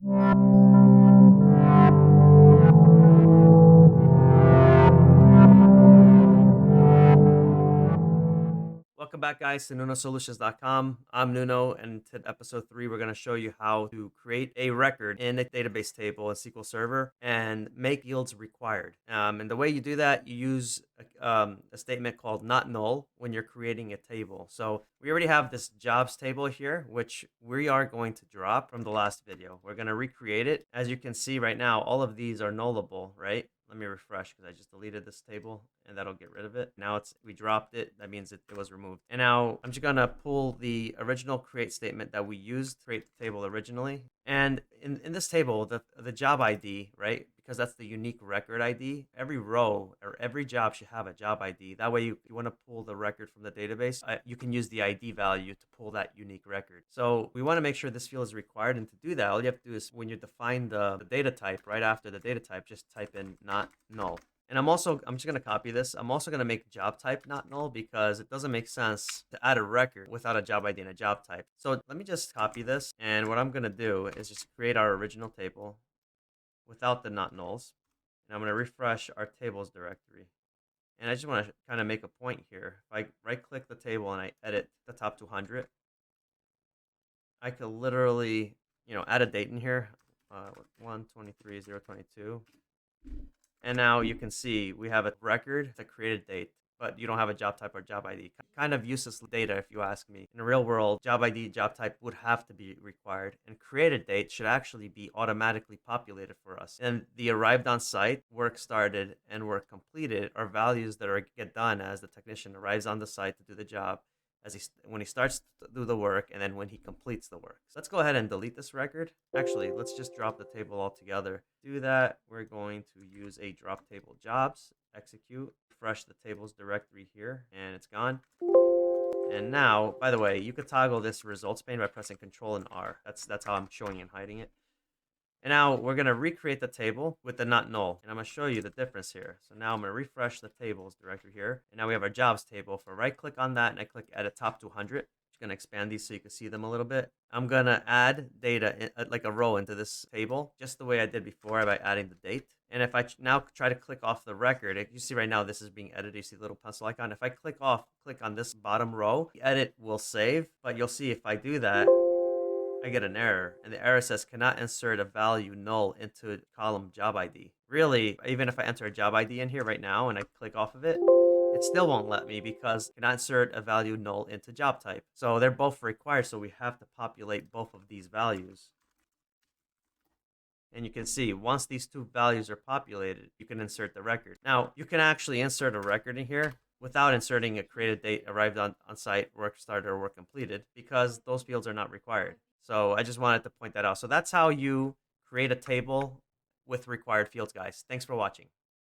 Welcome back, guys, to NunoSolutions.com. I'm Nuno, and in episode 3, we're going to show you how to create a record in a database table in SQL Server and make fields required. And the way you do that, you use a statement called not null when you're creating a table. So we already have this jobs table here, which we are going to drop from the last video. We're going to recreate it. As you can see right now, all of these are nullable, right? Let me refresh because I just deleted this table and that'll get rid of it. Now we dropped it. That means it was removed. And now I'm just going to pull the original create statement that we used to create the table originally. And in this table, the job ID, right? Because that's the unique record ID. Every row or every job should have a job ID. That way, if you want to pull the record from the database, you can use the ID value to pull that unique record. So we want to make sure this field is required. And to do that, all you have to do is when you define the data type, right after the data type, just type in not null. And I'm just going to copy this. I'm also going to make job type not null because it doesn't make sense to add a record without a job ID and a job type. So let me just copy this. And what I'm going to do is just create our original table without the not nulls. And I'm going to refresh our tables directory. And I just want to kind of make a point here. If I right click the table and I edit the top 200, I could literally, add a date in here. 1/23/022. And now you can see we have a record, the created date, but you don't have a job type or job ID. Kind of useless data if you ask me. In the real world, job ID, job type would have to be required, and created date should actually be automatically populated for us. And the arrived on site, work started, and work completed are values that get done as the technician arrives on the site to do the job, when he starts to do the work, and then when he completes the work. So let's go ahead and delete this record. Actually, let's just drop the table altogether. To do that, we're going to use a drop table jobs, execute, refresh the tables directory here, and it's gone. And now, by the way, you could toggle this results pane by pressing Control and R. That's how I'm showing and hiding it. And now we're going to recreate the table with the not null. And I'm going to show you the difference here. So now I'm going to refresh the tables directory here. And now we have our jobs table. If I right click on that and I click edit top 200, just going to expand these so you can see them a little bit. I'm going to add data, like a row into this table, just the way I did before by adding the date. And if I now try to click off the record, you see right now this is being edited. You see the little pencil icon. If I click on this bottom row, the edit will save. But you'll see if I do that, I get an error, and the error says cannot insert a value null into column job ID. Really, even if I enter a job ID in here right now and I click off of it, it still won't let me because cannot insert a value null into job type. So they're both required, so we have to populate both of these values. And you can see once these two values are populated, you can insert the record. Now, you can actually insert a record in here without inserting a created date, arrived on site, work started, or work completed, because those fields are not required. So I just wanted to point that out. So that's how you create a table with required fields, guys. Thanks for watching.